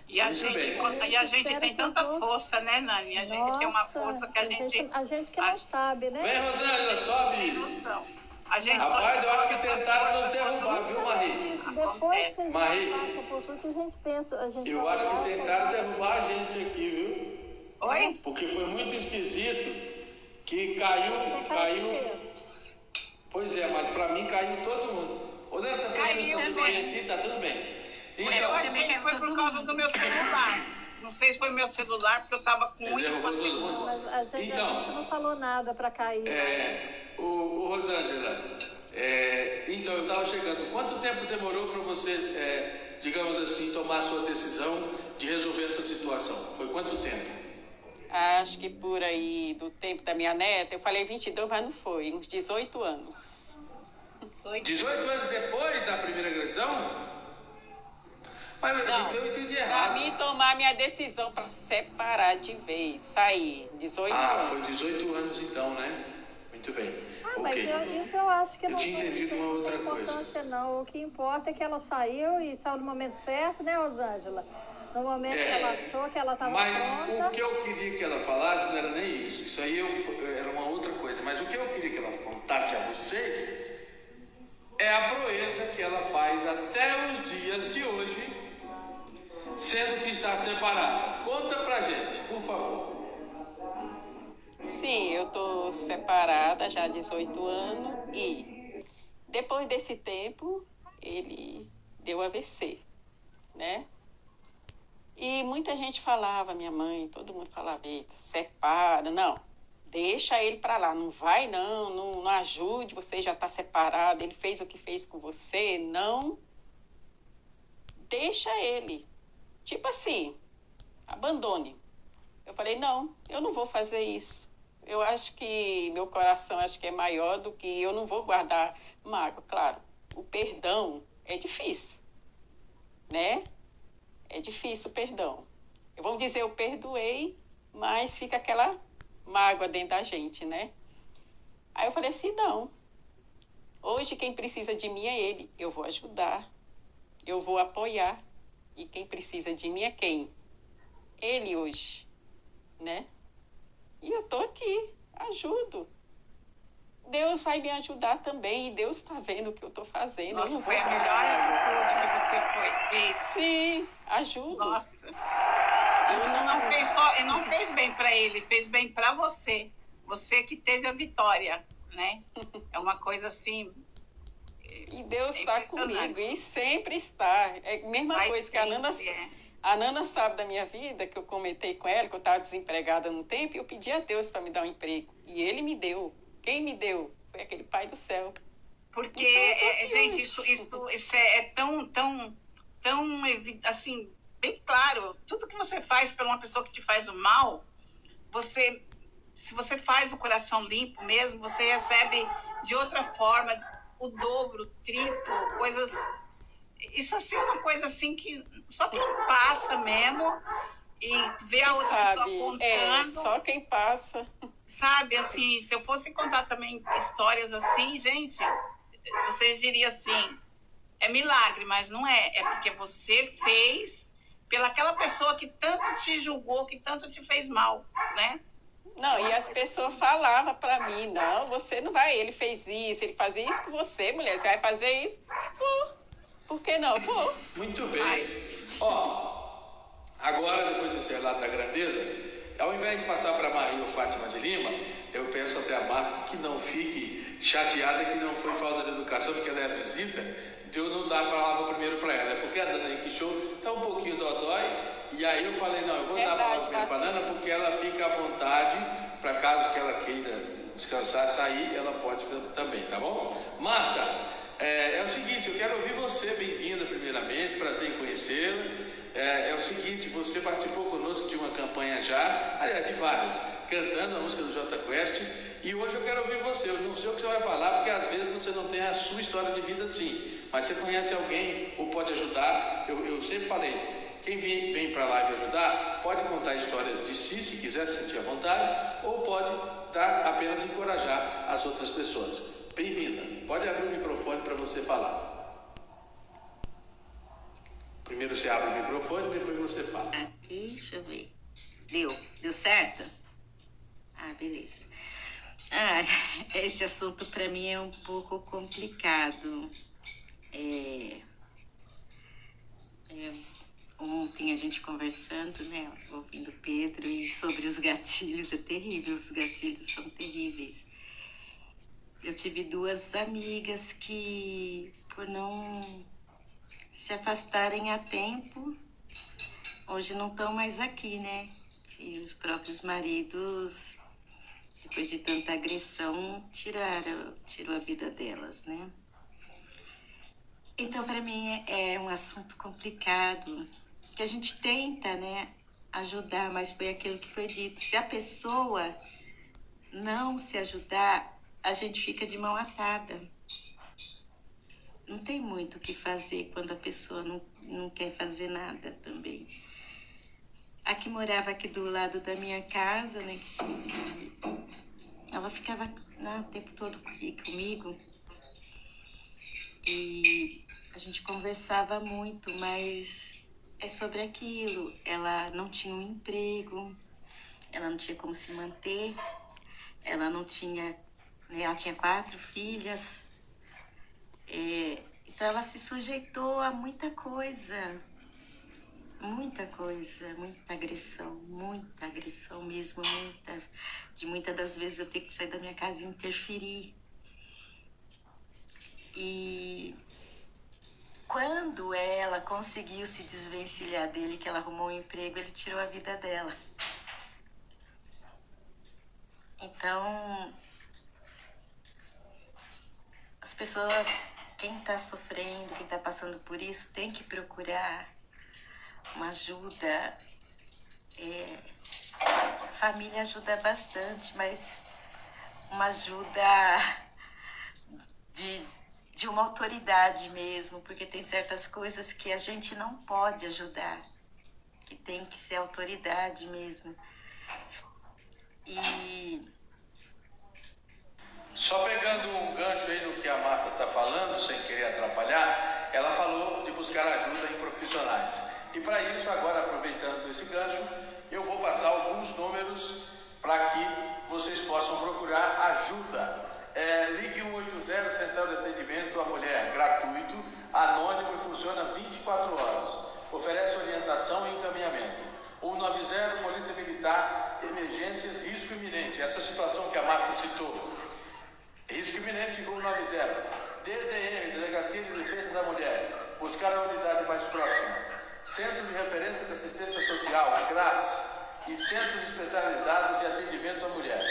E a gente tem tanta força, né, Nani? A gente tem uma força que a gente que não sabe, né? Vem, Rosângela, sobe. Noção. A gente Rapaz, eu acho que tentaram nos derrubar, viu, Marie? Depois que a gente Marie, passa por tudo que a gente pensa, eu acho que tentaram derrubar a gente aqui, viu? Oi? Porque foi muito esquisito que caiu. Pois é, mas pra mim caiu todo mundo. Ô, Nessa, Caiu tudo bem aqui, tá tudo bem. Eu Então, achei que foi por causa do meu celular. Não sei se foi meu celular, porque eu tava com muito derrubou todo mundo. Mas a gente não falou nada para cair. O Rosângela, então eu estava chegando. Quanto tempo demorou para você, digamos assim, tomar a sua decisão de resolver essa situação? Foi quanto tempo? Acho que por aí, do tempo da minha neta, eu falei 22, mas não foi, uns 18 anos. 18 anos depois da primeira agressão? Mas Não, então eu entendi pra errado. mim tomar minha decisão para separar de vez, sair, 18 anos. Foi 18 anos então, né? Muito bem. Mas Ok. isso eu acho que Eu não tinha entendido uma outra importância, não. O que importa é que ela saiu e saiu no momento certo, né, Rosângela? No momento que ela achou que ela estava pronta. Mas o que eu queria que ela falasse não era nem isso. Isso aí era uma outra coisa. Mas o que eu queria que ela contasse a vocês é a proeza que ela faz até os dias de hoje, sendo que está separada. Conta pra gente, por favor. Sim, eu tô separada já há 18 anos e depois desse tempo ele deu AVC, né? E muita gente falava, minha mãe, todo mundo falava, eita, separa, não, deixa ele pra lá, não vai não ajude, você já tá separado, ele fez o que fez com você, não, deixa ele, tipo assim, abandone. Eu falei, não, eu não vou fazer isso. Eu acho que meu coração acho que é maior do que eu não vou guardar mágoa. Claro, o perdão é difícil, né? É difícil o perdão. Vamos dizer, eu perdoei, mas fica aquela mágoa dentro da gente, né? Aí eu falei assim, não. Hoje quem precisa de mim é ele. Eu vou ajudar, eu vou apoiar. E quem precisa de mim é quem? Ele hoje, né? E eu tô aqui, ajudo. Deus vai me ajudar também, e Deus está vendo o que eu tô fazendo. Nossa, foi a melhor atitude que você fez. Sim, ajudo. Nossa. Isso não fez bem para ele, fez bem para você. Você que teve a vitória, né? É uma coisa assim. E Deus está comigo, e sempre está. É a mesma coisa que a Nana sabe da minha vida, que eu comentei com ela, que eu estava desempregada no tempo, e eu pedi a Deus para me dar um emprego. E Ele me deu. Quem me deu? Foi aquele Pai do céu. Porque, gente, isso é tão, assim, bem claro. Tudo que você faz por uma pessoa que te faz o mal, se você faz o coração limpo mesmo, você recebe de outra forma o dobro, o triplo, coisas... Isso assim é uma coisa assim que só quem passa mesmo e vê a outra pessoa contando. Só quem passa. Sabe, assim, se eu fosse contar também histórias assim, gente, vocês diriam assim, é milagre, mas não é. É porque você fez pelaquela pessoa que tanto te julgou, que tanto te fez mal, né? Não, e as pessoas falavam pra mim, não, você não vai, ele fez isso, ele fazia isso com você, mulher, você vai fazer isso? Vou. Por que não? Vou. Muito bem. Agora, depois desse relato da grandeza, ao invés de passar para Maria ou Fátima de Lima, eu peço até a Marta que não fique chateada que não foi falta de educação, porque ela é a visita, de eu não dar a palavra primeiro para ela. É porque a Dana que show está um pouquinho dodói, e aí eu falei, não, eu vou dar a palavra primeiro para a Dana, porque ela fica à vontade, para caso que ela queira descansar, sair, ela pode também, tá bom? Marta, é o seguinte, eu quero ouvir você, bem-vinda primeiramente, prazer em conhecê-la. É o seguinte, você participou conosco de uma campanha já, aliás, de várias, cantando a música do Jota Quest. E hoje eu quero ouvir você. Eu não sei o que você vai falar, porque às vezes você não tem a sua história de vida assim. Mas você conhece alguém ou pode ajudar. Eu sempre falei, quem vem para a live ajudar, pode contar a história de si, se quiser, se sentir à vontade, ou pode apenas encorajar as outras pessoas. Bem-vinda. Pode abrir o microfone para você falar. Primeiro você abre o microfone, depois você fala. Aqui, deixa eu ver. Deu certo? Ah, beleza. Esse assunto para mim é um pouco complicado. Ontem a gente conversando, né, ouvindo Pedro, e sobre os gatilhos, é terrível, os gatilhos são terríveis. Eu tive 2 amigas que, por não se afastarem a tempo, hoje não estão mais aqui, né? E os próprios maridos, depois de tanta agressão, tirou a vida delas, né? Então, para mim, é um assunto complicado, que a gente tenta, né, ajudar, mas foi aquilo que foi dito. Se a pessoa não se ajudar, a gente fica de mão atada. Não tem muito o que fazer quando a pessoa não quer fazer nada também. A que morava aqui do lado da minha casa, né, ela ficava o tempo todo comigo. E a gente conversava muito, mas é sobre aquilo. Ela não tinha um emprego, ela não tinha como se manter, ela não tinha, né, ela tinha 4 filhas. Então ela se sujeitou a muita coisa, muita agressão mesmo, muitas das vezes eu tenho que sair da minha casa e interferir. E quando ela conseguiu se desvencilhar dele, que ela arrumou um emprego, ele tirou a vida dela. Então, as pessoas, quem está sofrendo, quem está passando por isso, tem que procurar uma ajuda. Família ajuda bastante, mas uma ajuda de uma autoridade mesmo, porque tem certas coisas que a gente não pode ajudar, que tem que ser autoridade mesmo. E Só pegando um gancho aí no que a Marta está falando, sem querer atrapalhar, ela falou de buscar ajuda em profissionais. E para isso, agora aproveitando esse gancho, eu vou passar alguns números para que vocês possam procurar ajuda. Ligue 180, Central de Atendimento à Mulher, gratuito, anônimo e funciona 24 horas. Oferece orientação e encaminhamento. 190, Polícia Militar, emergências, risco iminente. Essa situação que a Marta citou. Risco iminente, 190. DDM, Delegacia de Defesa da Mulher. Buscar a unidade mais próxima. Centro de Referência de Assistência Social, CRAS, e Centros Especializados de Atendimento à Mulher.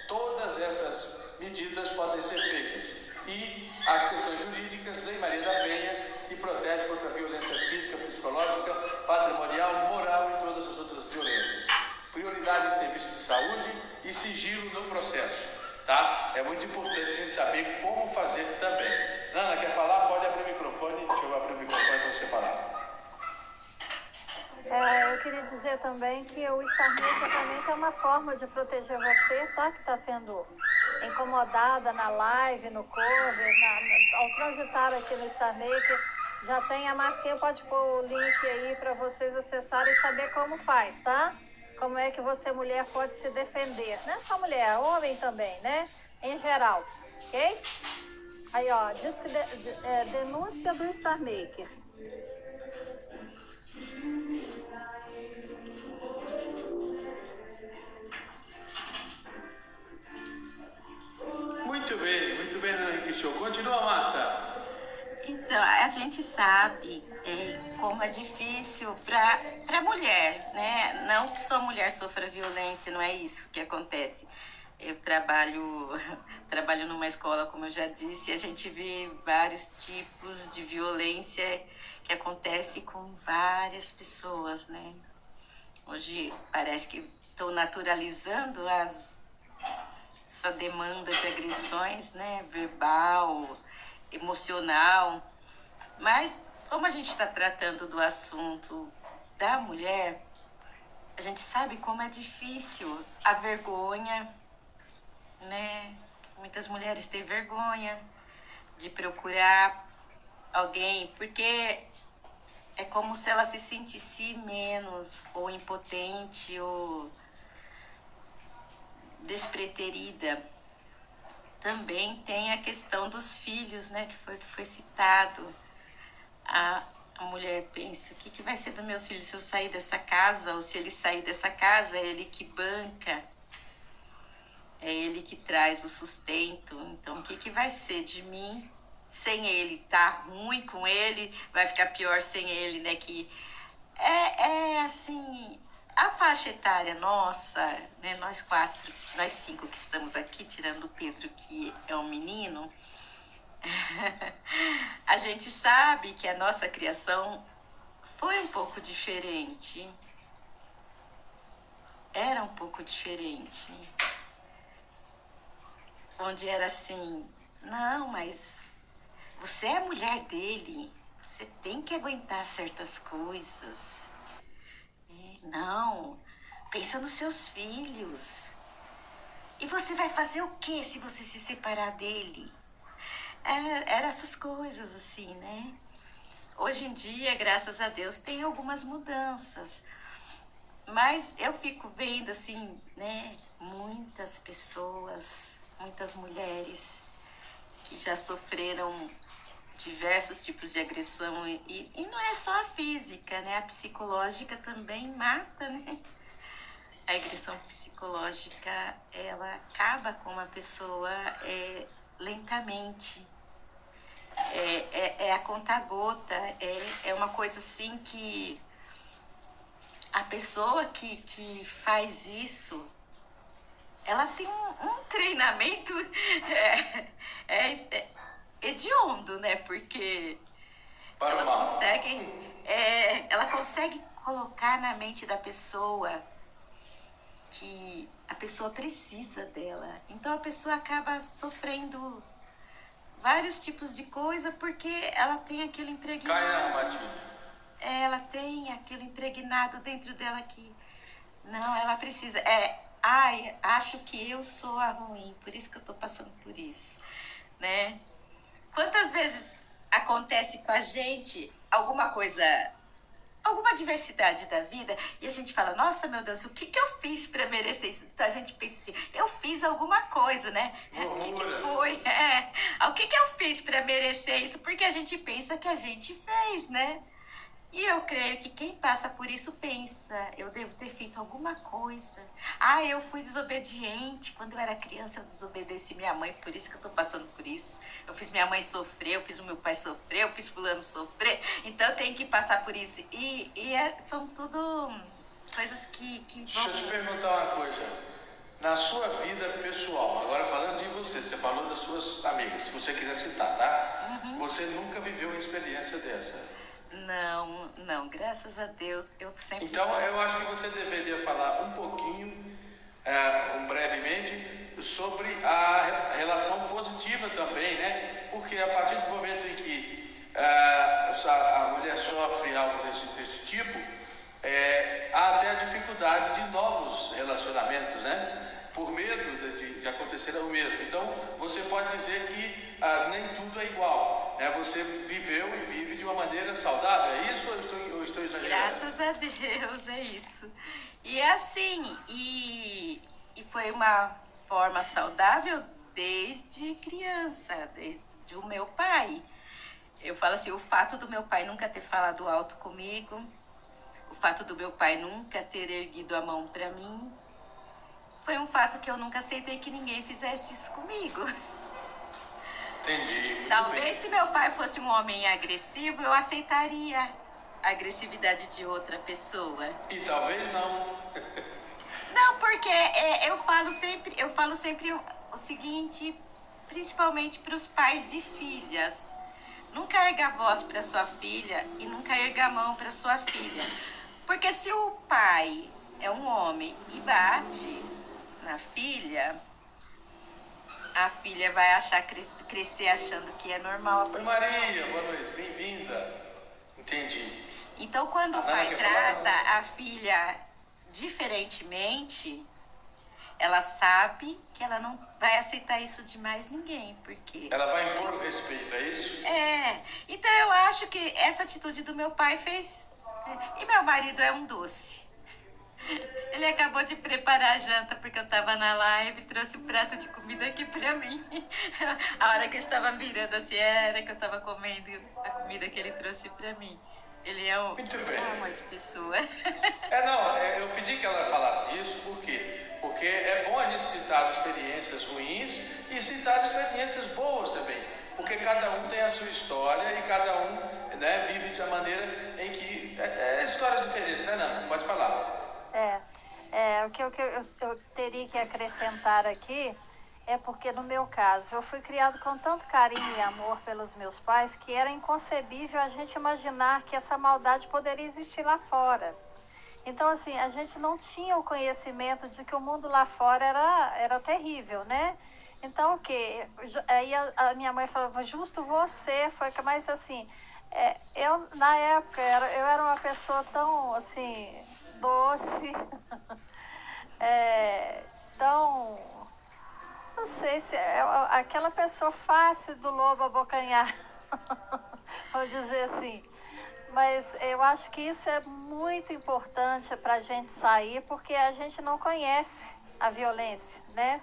Todas essas medidas podem ser feitas. E as questões jurídicas, Lei Maria da Penha, que protege contra a violência física, psicológica, patrimonial, moral e todas as outras violências. Prioridade em serviço de saúde e sigilo no processo, tá? É muito importante a gente saber como fazer também. Nana, quer falar? Pode abrir o microfone. Deixa eu abrir o microfone para você falar. Eu queria dizer também que o Star Maker também é uma forma de proteger você, tá? Que está sendo incomodada na live, no cover, ao transitar aqui no Star Maker. Já tem a Marcinha, pode pôr o link aí para vocês acessarem e saber como faz, tá? Como é que você, mulher, pode se defender. Não é só mulher, homem também, né? Em geral, ok? Aí, ó, diz que denúncia do Star Maker. Muito bem, Nana Rita Show. Continua, Marta. então, a gente sabe como é difícil para mulher, né? Não que só mulher sofra violência, não é isso que acontece. Eu trabalho numa escola, como eu já disse, e a gente vê vários tipos de violência que acontece com várias pessoas, né? Hoje parece que estão naturalizando essa demanda de agressões, né? Verbal, emocional. Mas como a gente está tratando do assunto da mulher, a gente sabe como é difícil a vergonha, né? Muitas mulheres têm vergonha de procurar alguém, porque é como se ela se sentisse menos, ou impotente, ou despreterida. Também tem a questão dos filhos, né, que foi citado. A mulher pensa, o que vai ser dos meus filhos se eu sair dessa casa? Ou se ele sair dessa casa, é ele que banca, é ele que traz o sustento. Então, o que vai ser de mim sem ele? Tá ruim com ele, vai ficar pior sem ele, né? Que assim, a faixa etária nossa, né? Nós 5 que estamos aqui, tirando o Pedro, que é um menino, a gente sabe que a nossa criação foi um pouco diferente. Era um pouco diferente. Onde era assim, não, mas você é a mulher dele, você tem que aguentar certas coisas. Não, pensa nos seus filhos. E você vai fazer o que se você se separar dele? Era essas coisas assim, né? Hoje em dia, graças a Deus, tem algumas mudanças. Mas eu fico vendo assim, né? Muitas pessoas, muitas mulheres que já sofreram diversos tipos de agressão. E não é só a física, né? A psicológica também mata, né? A agressão psicológica, ela acaba com uma pessoa lentamente. É a conta-gota, é uma coisa assim que a pessoa que faz isso, ela tem um treinamento hediondo, né? Porque ela consegue colocar na mente da pessoa que a pessoa precisa dela. Então a pessoa acaba sofrendo vários tipos de coisa porque ela tem aquilo impregnado. Cai na armadilha. Ela tem aquilo impregnado dentro dela que não, ela precisa. Acho que eu sou a ruim, por isso que eu tô passando por isso, né? Quantas vezes acontece com a gente alguma coisa, alguma adversidade da vida e a gente fala, nossa, meu Deus, o que eu fiz para merecer isso? Então a gente pensa assim, eu fiz alguma coisa, né? O que foi? O que eu fiz para merecer isso? Porque a gente pensa que a gente fez, né? E eu creio que quem passa por isso pensa, eu devo ter feito alguma coisa. Eu fui desobediente. Quando eu era criança, eu desobedeci minha mãe, por isso que eu tô passando por isso. Eu fiz minha mãe sofrer, eu fiz o meu pai sofrer, eu fiz fulano sofrer. Então eu tenho que passar por isso. São tudo coisas que vão... Deixa eu te perguntar uma coisa. Na sua vida pessoal, agora falando de você falou das suas amigas, se você quiser citar, tá? Uhum. Você nunca viveu uma experiência dessa? Não, graças a Deus, eu sempre... Então, eu acho que você deveria falar um pouquinho, brevemente, sobre a relação positiva também, né? Porque a partir do momento em que a mulher sofre algo desse tipo, há até a dificuldade de novos relacionamentos, né? Por medo de acontecer o mesmo. Então, você pode dizer que nem tudo é igual, né? Você viveu e vive de uma maneira saudável, é isso ou eu estou exagerando? Graças a Deus, é isso. E assim, e foi uma forma saudável desde criança, desde o meu pai. Eu falo assim, o fato do meu pai nunca ter falado alto comigo, o fato do meu pai nunca ter erguido a mão para mim, foi um fato que eu nunca aceitei que ninguém fizesse isso comigo. Entendi. Talvez se meu pai fosse um homem agressivo, eu aceitaria a agressividade de outra pessoa. E talvez não. Não, porque eu falo sempre o seguinte, principalmente para os pais de filhas. Nunca erga a voz para sua filha e nunca erga a mão para sua filha. Porque se o pai é um homem e bate na filha, a filha vai achar crescer achando que é normal. Oi, Maria, boa noite, bem-vinda. Entendi. Então, quando o pai trata a filha diferentemente, ela sabe que ela não vai aceitar isso de mais ninguém, porque... Ela vai impor o respeito, é isso? Então eu acho que essa atitude do meu pai fez... E meu marido é um doce. Ele acabou de preparar a janta porque eu estava na live, trouxe um prato de comida aqui pra mim. A hora que eu estava virando assim, era que eu estava comendo a comida que ele trouxe pra mim. Ele é um amor de pessoa. Eu pedi que ela falasse isso, por quê? Porque é bom a gente citar as experiências ruins e citar as experiências boas também. Porque cada um tem a sua história e cada um, né, vive de uma maneira em que... histórias diferentes, né, Nana? Pode falar. O que eu teria que acrescentar aqui é porque, no meu caso, eu fui criado com tanto carinho e amor pelos meus pais que era inconcebível a gente imaginar que essa maldade poderia existir lá fora. Então, assim, a gente não tinha o conhecimento de que o mundo lá fora era terrível, né? Então, o quê? Aí a minha mãe falava, justo você, mas assim, eu, na época, eu era uma pessoa tão, assim, doce, tão... Não sei se é aquela pessoa fácil do lobo abocanhar, vamos dizer assim. Mas eu acho que isso é muito importante para a gente sair, porque a gente não conhece a violência, né?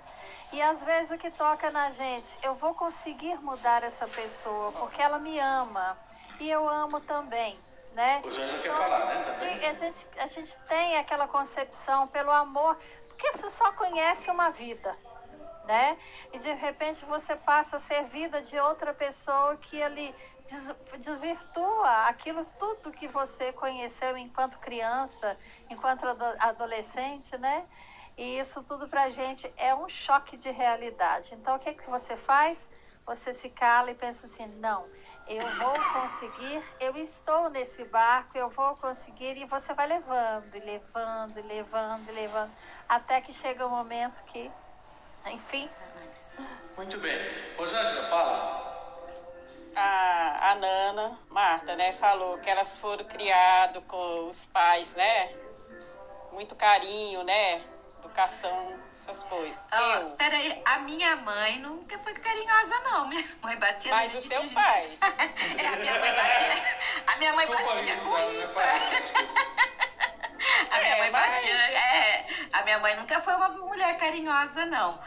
E às vezes o que toca na gente, eu vou conseguir mudar essa pessoa, porque ela me ama, e eu amo também, né? O Janja quer falar, né? Também. A gente tem aquela concepção pelo amor, porque você só conhece uma vida, né? E de repente você passa a ser vida de outra pessoa que ali desvirtua aquilo tudo que você conheceu enquanto criança, enquanto adolescente, né? E isso tudo pra gente é um choque de realidade. Então o que você faz? Você se cala e pensa assim, não, eu vou conseguir, eu estou nesse barco, eu vou conseguir, e você vai levando, e levando, e levando, e levando, até que chega um momento que, enfim. Muito bem. Rosângela, fala. A Nana, Marta, né, falou que elas foram criadas com os pais, né? Muito carinho, né? Educação, essas coisas. Peraí, a minha mãe nunca foi carinhosa, não. Minha mãe batia Mas o teu pai? A minha mãe batia. A minha mãe batia. A minha mãe batia. A minha mãe nunca foi uma mulher carinhosa, não.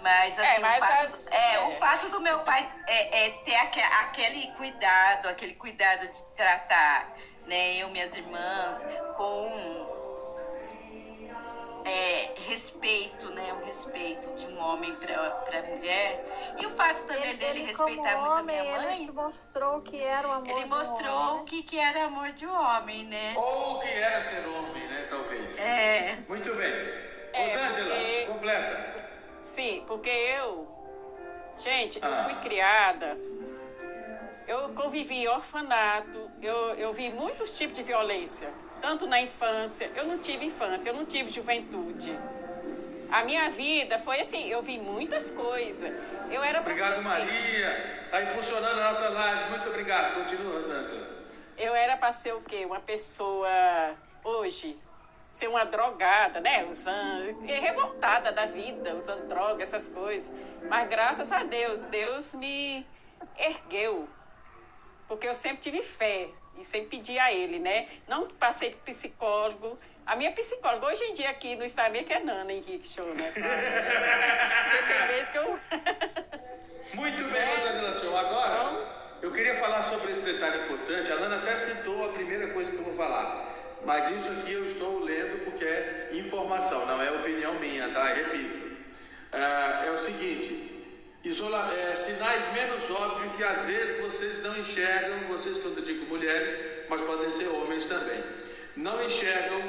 Mas assim, o fato do meu pai ter aquele cuidado de tratar, né, eu e minhas irmãs com respeito, né, o respeito de um homem para mulher, e o fato também dele respeitar muito a minha mãe. Ele mostrou que era o amor. Ele mostrou o que era amor de homem, né? Ou o que era ser homem, né, talvez. Muito bem. Rosângela, completa. Sim, porque eu fui criada, eu convivi em orfanato, eu vi muitos tipos de violência, tanto na infância, eu não tive infância, eu não tive juventude. A minha vida foi assim, eu vi muitas coisas. Eu era Obrigado, Maria. Está impulsionando a nossa live. Muito obrigado. Continua, Rosângela. Eu era para ser o quê? Uma pessoa, hoje, ser uma drogada, né? Revoltada da vida, usando droga, essas coisas. Mas graças a Deus, Deus me ergueu. Porque eu sempre tive fé e sempre pedi a Ele, né? Não passei por psicólogo. A minha psicóloga, hoje em dia aqui no Instagram, que é Nana Henrique Show, né? Porque tem vezes que eu... Muito bem, Rosângela Show. Agora, eu queria falar sobre esse detalhe importante. A Nana até citou a primeira coisa que eu vou falar. Mas isso aqui eu estou lendo porque é informação, não é opinião minha, tá? Repito. É o seguinte, sinais menos óbvios que às vezes vocês não enxergam, vocês que eu digo mulheres, mas podem ser homens também, não enxergam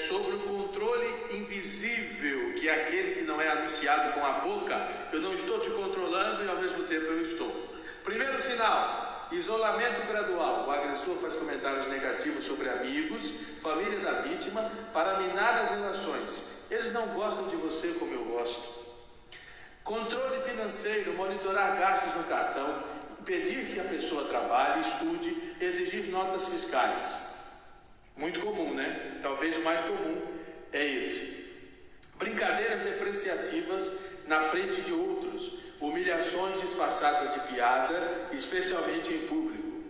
sobre o controle invisível, que é aquele que não é anunciado com a boca. Eu não estou te controlando e ao mesmo tempo eu estou. Primeiro sinal, Isolamento gradual. O agressor faz comentários negativos sobre amigos, família da vítima, para minar as relações. Eles não gostam de você como eu gosto. Controle financeiro. Monitorar gastos no cartão, impedir que a pessoa trabalhe, estude, exigir notas fiscais. Muito comum, né? Talvez o mais comum é esse. Brincadeiras depreciativas na frente de outros, humilhações disfarçadas de piada, especialmente em público.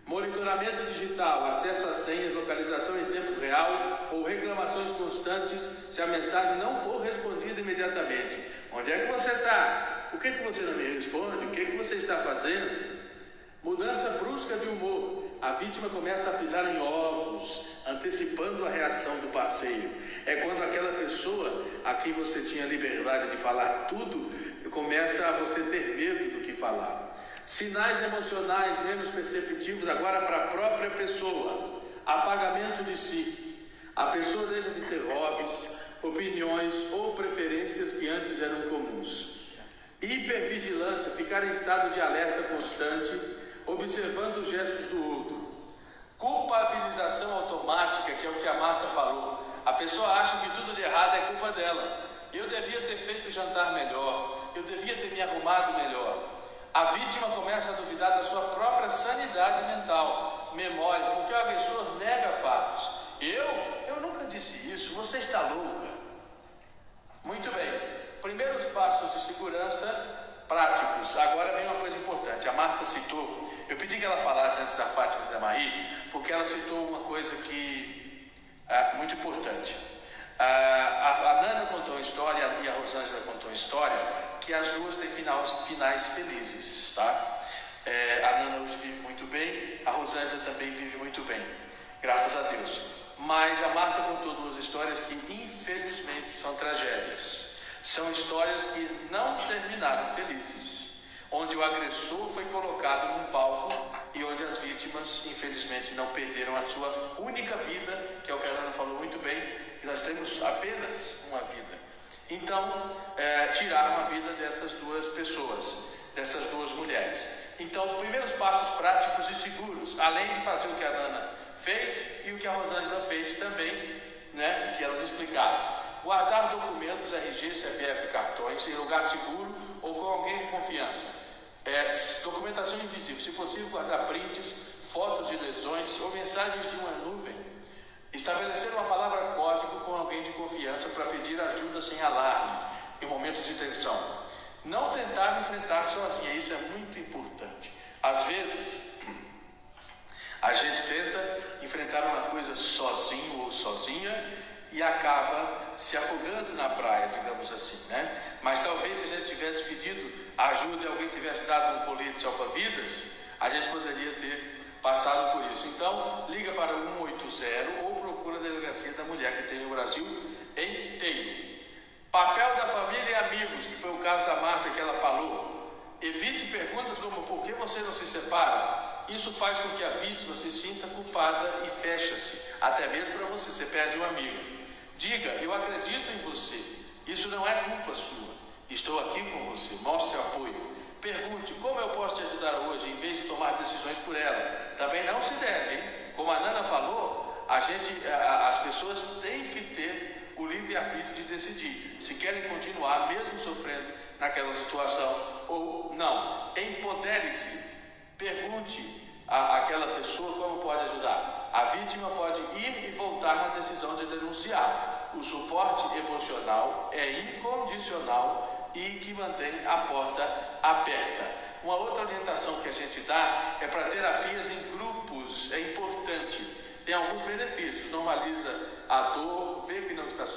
Monitoramento digital, acesso às senhas, localização em tempo real ou reclamações constantes se a mensagem não for respondida imediatamente. Onde é que você está? Por que você não me responde? O que você está fazendo? Mudança brusca de humor. A vítima começa a pisar em ovos, antecipando a reação do parceiro. É quando aquela pessoa a quem você tinha liberdade de falar tudo, começa a você ter medo do que falar. Sinais emocionais menos perceptivos agora para a própria pessoa. Apagamento de si. A pessoa deixa de ter hobbies, opiniões ou preferências que antes eram comuns. Hipervigilância, ficar em estado de alerta constante, observando os gestos do outro. Culpabilização automática, que é o que a Marta falou. A pessoa acha que tudo de errado é culpa dela. Eu devia ter feito o jantar melhor, eu devia ter me arrumado melhor. A vítima começa a duvidar da sua própria sanidade mental, memória, porque o agressor nega fatos. Eu nunca disse isso, você está louca. Muito bem, primeiros passos de segurança práticos. Agora vem uma coisa importante, a Marta citou, eu pedi que ela falasse antes da Fátima e da Marie, porque ela citou uma coisa que é muito importante. A Nana contou uma história e a Rosângela contou uma história que as duas têm finais felizes, tá? A Nana hoje vive muito bem, a Rosângela também vive muito bem, graças a Deus. Mas a Marta contou duas histórias que infelizmente são tragédias. São histórias que não terminaram felizes, onde o agressor foi colocado num palco e onde as vítimas, infelizmente, não perderam a sua única vida, que é o que a Ana falou muito bem, e nós temos apenas uma vida. Então, tiraram a vida dessas duas pessoas, dessas duas mulheres. Então, primeiros passos práticos e seguros, além de fazer o que a Ana fez e o que a Rosângela fez também, né, que elas explicaram. Guardar documentos, RG, CPF, cartões, em lugar seguro ou com alguém de confiança. Documentação invisível, se possível guardar prints, fotos de lesões ou mensagens de uma nuvem. Estabelecer uma palavra código com alguém de confiança para pedir ajuda sem alarde, em momentos de tensão. Não tentar enfrentar sozinha, isso é muito importante. Às vezes, a gente tenta enfrentar uma coisa sozinho ou sozinha e acaba se afogando na praia, digamos assim, né? Mas talvez se a gente tivesse pedido ajuda e alguém tivesse dado um colete salva-vidas, a gente poderia ter passado por isso. Então, liga para o 180 ou procura a Delegacia da Mulher, que tem no Brasil inteiro. Papel da família e amigos, que foi o caso da Marta que ela falou. Evite perguntas como por que você não se separa. Isso faz com que a vítima se sinta culpada e fecha-se, até mesmo para você, você perde um amigo. Diga, eu acredito em você, isso não é culpa sua, estou aqui com você, mostre apoio. Pergunte, como eu posso te ajudar hoje, em vez de tomar decisões por ela. Também não se deve, hein? Como a Nana falou, as pessoas têm que ter o livre-arbítrio de decidir se querem continuar mesmo sofrendo naquela situação ou não. Empodere-se. Pergunte àquela pessoa como pode ajudar. A vítima pode ir e voltar na decisão de denunciar. O suporte emocional é incondicional e que mantém a porta aberta. Uma outra orientação que a gente dá é para terapias em grupos. É importante. Tem alguns benefícios. Normaliza a dor, vê que não está só.